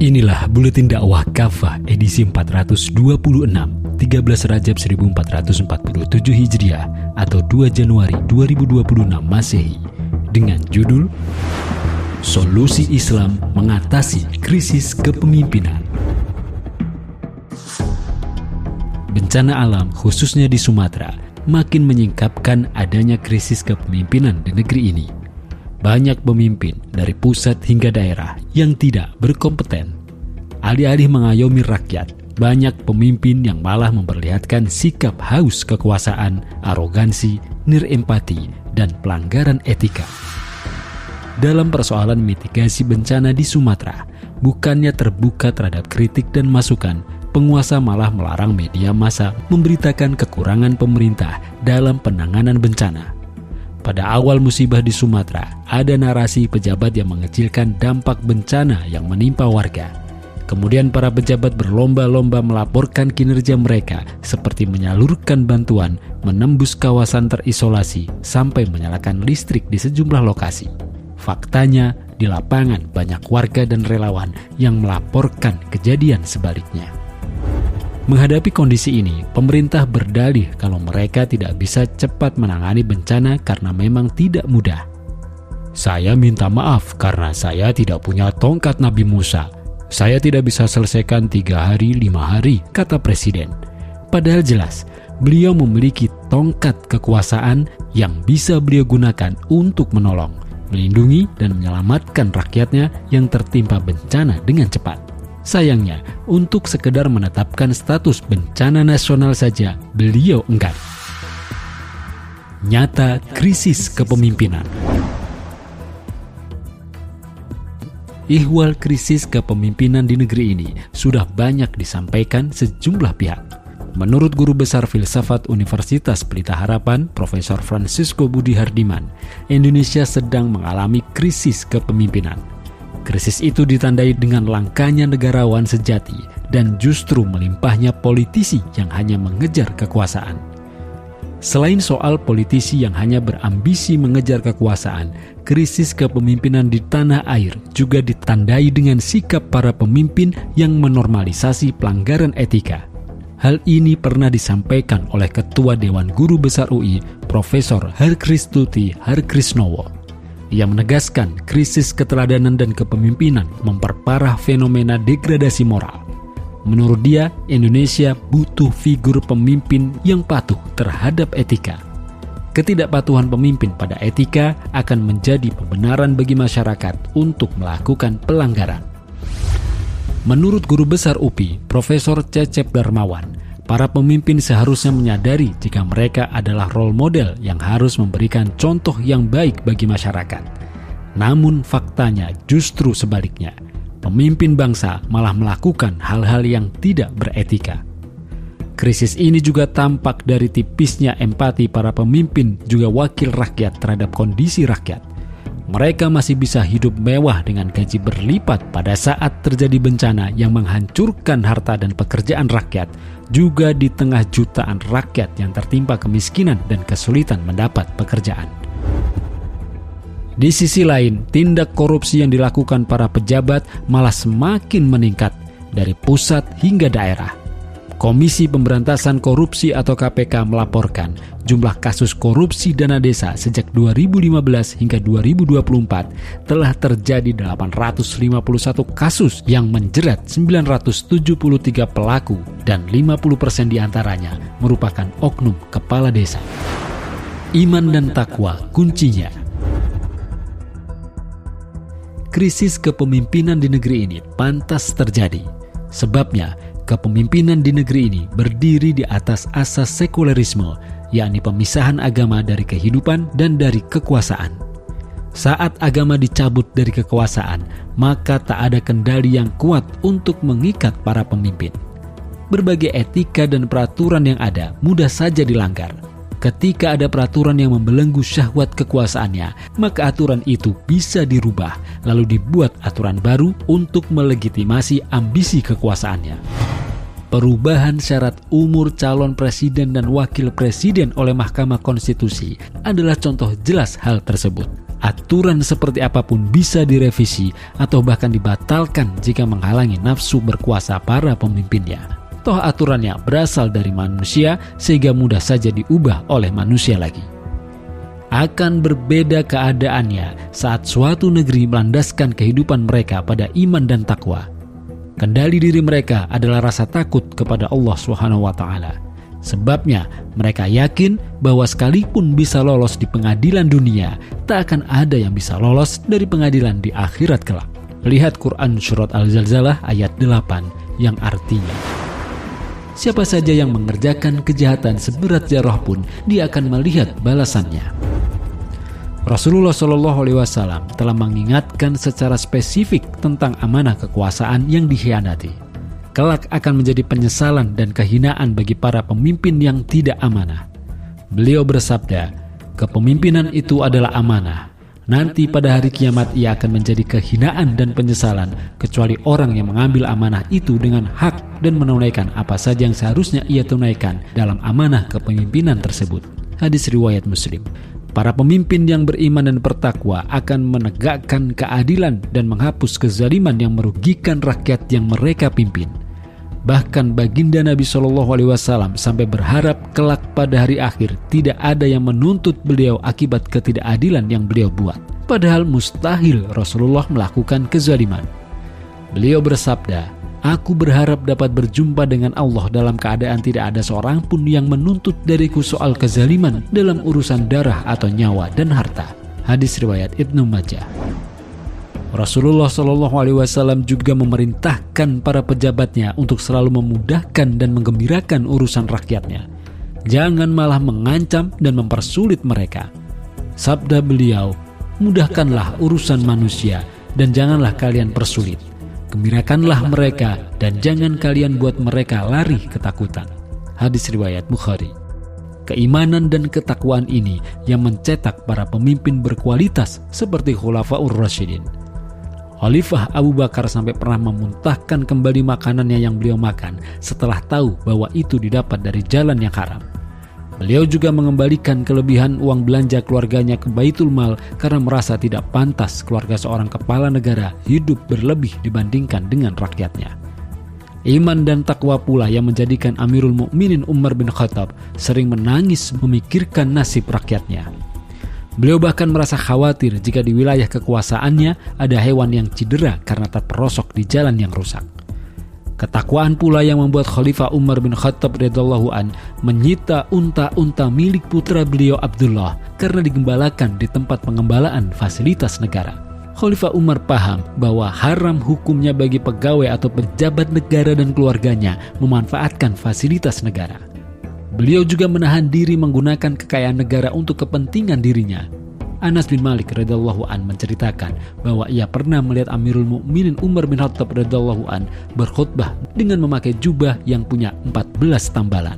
Inilah Buletin Dakwah Kafah edisi 426, 13 Rajab 1447 Hijriah atau 2 Januari 2026 Masehi dengan judul Solusi Islam Mengatasi Krisis Kepemimpinan. Bencana alam khususnya di Sumatera makin menyingkapkan adanya krisis kepemimpinan di negeri ini. Banyak pemimpin dari pusat hingga daerah yang tidak berkompeten. Alih-alih mengayomi rakyat, banyak pemimpin yang malah memperlihatkan sikap haus kekuasaan, arogansi, nirempati, dan pelanggaran etika. Dalam persoalan mitigasi bencana di Sumatera, bukannya terbuka terhadap kritik dan masukan, penguasa malah melarang media massa memberitakan kekurangan pemerintah dalam penanganan bencana. Pada awal musibah di Sumatera, ada narasi pejabat yang mengecilkan dampak bencana yang menimpa warga. Kemudian para pejabat berlomba-lomba melaporkan kinerja mereka seperti menyalurkan bantuan, menembus kawasan terisolasi, sampai menyalakan listrik di sejumlah lokasi. Faktanya, di lapangan banyak warga dan relawan yang melaporkan kejadian sebaliknya. Menghadapi kondisi ini, pemerintah berdalih kalau mereka tidak bisa cepat menangani bencana karena memang tidak mudah. Saya minta maaf karena saya tidak punya tongkat Nabi Musa. Saya tidak bisa selesaikan 3 hari, 5 hari, kata Presiden. Padahal jelas, beliau memiliki tongkat kekuasaan yang bisa beliau gunakan untuk menolong, melindungi dan menyelamatkan rakyatnya yang tertimpa bencana dengan cepat. Sayangnya, untuk sekedar menetapkan status bencana nasional saja, beliau enggan. Nyata krisis kepemimpinan. Ihwal krisis kepemimpinan di negeri ini sudah banyak disampaikan sejumlah pihak. Menurut Guru Besar Filsafat Universitas Pelita Harapan, Profesor Francisco Budi Hardiman, Indonesia sedang mengalami krisis kepemimpinan. Krisis itu ditandai dengan langkanya negarawan sejati dan justru melimpahnya politisi yang hanya mengejar kekuasaan. Selain soal politisi yang hanya berambisi mengejar kekuasaan, krisis kepemimpinan di tanah air juga ditandai dengan sikap para pemimpin yang menormalisasi pelanggaran etika. Hal ini pernah disampaikan oleh Ketua Dewan Guru Besar UI, Profesor Harkristuti Harkrisnowo. Ia menegaskan krisis keteladanan dan kepemimpinan memperparah fenomena degradasi moral. Menurut dia, Indonesia butuh figur pemimpin yang patuh terhadap etika. Ketidakpatuhan pemimpin pada etika akan menjadi pembenaran bagi masyarakat untuk melakukan pelanggaran. Menurut Guru Besar UPI, Profesor Cecep Darmawan, para pemimpin seharusnya menyadari jika mereka adalah role model yang harus memberikan contoh yang baik bagi masyarakat. Namun faktanya justru sebaliknya. Pemimpin bangsa malah melakukan hal-hal yang tidak beretika. Krisis ini juga tampak dari tipisnya empati para pemimpin juga wakil rakyat terhadap kondisi rakyat. Mereka masih bisa hidup mewah dengan gaji berlipat pada saat terjadi bencana yang menghancurkan harta dan pekerjaan rakyat, juga di tengah jutaan rakyat yang tertimpa kemiskinan dan kesulitan mendapat pekerjaan. Di sisi lain, tindak korupsi yang dilakukan para pejabat malah semakin meningkat dari pusat hingga daerah. Komisi Pemberantasan Korupsi atau KPK melaporkan jumlah kasus korupsi dana desa sejak 2015 hingga 2024 telah terjadi 851 kasus yang menjerat 973 pelaku dan 50% diantaranya merupakan oknum kepala desa. Iman dan takwa kuncinya. Krisis kepemimpinan di negeri ini pantas terjadi. Sebabnya, kepemimpinan di negeri ini berdiri di atas asas sekulerisme, yakni pemisahan agama dari kehidupan dan dari kekuasaan. Saat agama dicabut dari kekuasaan, maka tak ada kendali yang kuat untuk mengikat para pemimpin. Berbagai etika dan peraturan yang ada mudah saja dilanggar. Ketika ada peraturan yang membelenggu syahwat kekuasaannya, maka aturan itu bisa dirubah, lalu dibuat aturan baru untuk melegitimasi ambisi kekuasaannya. Perubahan syarat umur calon presiden dan wakil presiden oleh Mahkamah Konstitusi adalah contoh jelas hal tersebut. Aturan seperti apapun bisa direvisi atau bahkan dibatalkan jika menghalangi nafsu berkuasa para pemimpinnya. Toh aturannya berasal dari manusia sehingga mudah saja diubah oleh manusia lagi. Akan berbeda keadaannya saat suatu negeri melandaskan kehidupan mereka pada iman dan takwa. Kendali diri mereka adalah rasa takut kepada Allah SWT. Sebabnya mereka yakin bahwa sekalipun bisa lolos di pengadilan dunia, tak akan ada yang bisa lolos dari pengadilan di akhirat kelak. Lihat Quran Surat Al-Zalzalah ayat 8 yang artinya, siapa saja yang mengerjakan kejahatan seberat zarah pun, dia akan melihat balasannya. Rasulullah SAW telah mengingatkan secara spesifik tentang amanah kekuasaan yang dikhianati. Kelak akan menjadi penyesalan dan kehinaan bagi para pemimpin yang tidak amanah. Beliau bersabda, kepemimpinan itu adalah amanah. Nanti pada hari kiamat ia akan menjadi kehinaan dan penyesalan, kecuali orang yang mengambil amanah itu dengan hak dan menunaikan apa saja yang seharusnya ia tunaikan dalam amanah kepemimpinan tersebut. Hadis riwayat Muslim. Para pemimpin yang beriman dan bertakwa akan menegakkan keadilan dan menghapus kezaliman yang merugikan rakyat yang mereka pimpin. Bahkan baginda Nabi SAW sampai berharap kelak pada hari akhir tidak ada yang menuntut beliau akibat ketidakadilan yang beliau buat. Padahal mustahil Rasulullah melakukan kezaliman. Beliau bersabda, aku berharap dapat berjumpa dengan Allah dalam keadaan tidak ada seorang pun yang menuntut dariku soal kezaliman dalam urusan darah atau nyawa dan harta. Hadis riwayat Ibnu Majah. Rasulullah SAW juga memerintahkan para pejabatnya untuk selalu memudahkan dan menggembirakan urusan rakyatnya. Jangan malah mengancam dan mempersulit mereka. Sabda beliau, mudahkanlah urusan manusia dan janganlah kalian persulit. Gembirakanlah mereka dan jangan kalian buat mereka lari ketakutan. Hadis riwayat Bukhari. Keimanan dan ketakwaan ini yang mencetak para pemimpin berkualitas seperti Khulafaur Rasyidin. Khalifah Abu Bakar sampai pernah memuntahkan kembali makanannya yang beliau makan setelah tahu bahwa itu didapat dari jalan yang haram. Beliau juga mengembalikan kelebihan uang belanja keluarganya ke Baitul Mal karena merasa tidak pantas keluarga seorang kepala negara hidup berlebih dibandingkan dengan rakyatnya. Iman dan takwa pula yang menjadikan Amirul Mukminin Umar bin Khattab sering menangis memikirkan nasib rakyatnya. Beliau bahkan merasa khawatir jika di wilayah kekuasaannya ada hewan yang cedera karena terperosok di jalan yang rusak. Ketakwaan pula yang membuat Khalifah Umar bin Khattab radhiyallahu an menyita unta-unta milik putra beliau Abdullah karena digembalakan di tempat pengembalaan fasilitas negara. Khalifah Umar paham bahwa haram hukumnya bagi pegawai atau pejabat negara dan keluarganya memanfaatkan fasilitas negara. Beliau juga menahan diri menggunakan kekayaan negara untuk kepentingan dirinya. Anas bin Malik radhiyallahu an menceritakan bahwa ia pernah melihat Amirul Mukminin Umar bin Khattab radhiyallahu an berkhutbah dengan memakai jubah yang punya 14 tambalan.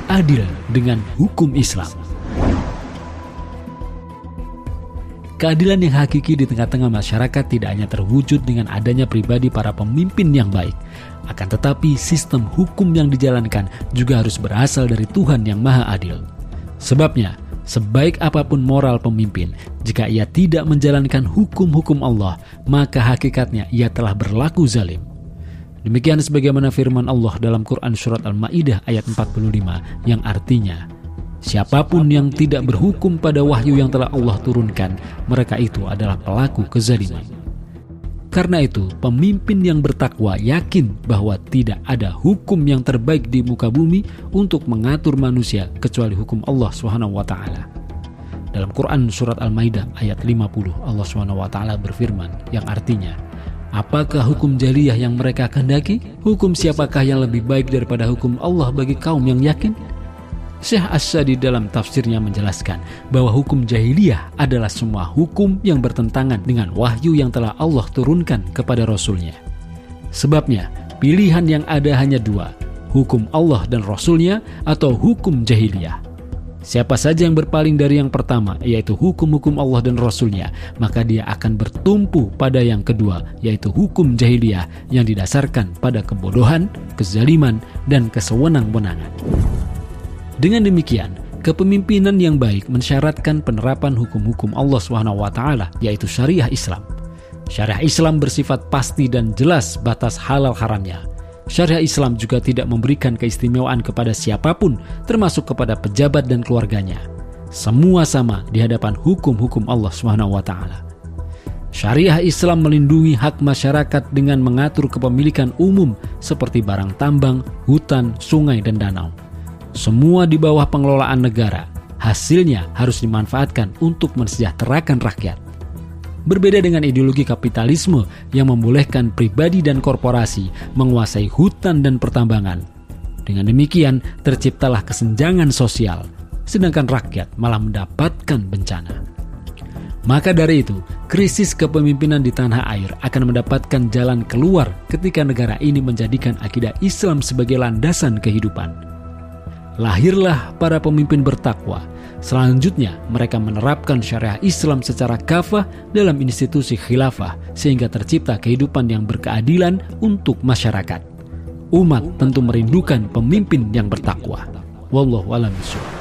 Adil dengan hukum Islam. Keadilan yang hakiki di tengah-tengah masyarakat tidak hanya terwujud dengan adanya pribadi para pemimpin yang baik, akan tetapi sistem hukum yang dijalankan juga harus berasal dari Tuhan yang Maha Adil. Sebabnya, sebaik apapun moral pemimpin, jika ia tidak menjalankan hukum-hukum Allah, maka hakikatnya ia telah berlaku zalim. Demikian sebagaimana firman Allah dalam Quran Surat Al-Ma'idah ayat 45 yang artinya, siapapun yang tidak berhukum pada wahyu yang telah Allah turunkan, mereka itu adalah pelaku kezaliman. Karena itu, pemimpin yang bertakwa yakin bahwa tidak ada hukum yang terbaik di muka bumi untuk mengatur manusia kecuali hukum Allah SWT. Dalam Quran Surat Al-Maidah ayat 50, Allah SWT berfirman yang artinya, apakah hukum jaliyah yang mereka kehendaki? Hukum siapakah yang lebih baik daripada hukum Allah bagi kaum yang yakin? Syekh As-Sadi dalam tafsirnya menjelaskan bahwa hukum jahiliyah adalah semua hukum yang bertentangan dengan wahyu yang telah Allah turunkan kepada Rasulnya. Sebabnya, pilihan yang ada hanya dua, hukum Allah dan Rasulnya atau hukum jahiliyah. Siapa saja yang berpaling dari yang pertama, yaitu hukum-hukum Allah dan Rasulnya, maka dia akan bertumpu pada yang kedua, yaitu hukum jahiliyah yang didasarkan pada kebodohan, kezaliman, dan kesewenang-wenangan. Dengan demikian, Kepemimpinan yang baik mensyaratkan penerapan hukum-hukum Allah SWT, yaitu syariah Islam. Syariah Islam bersifat pasti dan jelas batas halal haramnya. Syariah Islam juga tidak memberikan keistimewaan kepada siapapun, termasuk kepada pejabat dan keluarganya. Semua sama di hadapan hukum-hukum Allah SWT. Syariah Islam melindungi hak masyarakat dengan mengatur kepemilikan umum seperti barang tambang, hutan, sungai, dan danau. Semua di bawah pengelolaan negara. Hasilnya harus dimanfaatkan untuk mensejahterakan rakyat. Berbeda dengan ideologi kapitalisme yang membolehkan pribadi dan korporasi menguasai hutan dan pertambangan. Dengan demikian, terciptalah kesenjangan sosial, sedangkan rakyat malah mendapatkan bencana. Maka dari itu, krisis kepemimpinan di tanah air akan mendapatkan jalan keluar ketika negara ini menjadikan akidah Islam sebagai landasan kehidupan. Lahirlah para pemimpin bertakwa. Selanjutnya, mereka menerapkan syariah Islam secara kafah dalam institusi khilafah sehingga tercipta kehidupan yang berkeadilan untuk masyarakat. Umat tentu merindukan pemimpin yang bertakwa. Wallahu a'lam bishawab.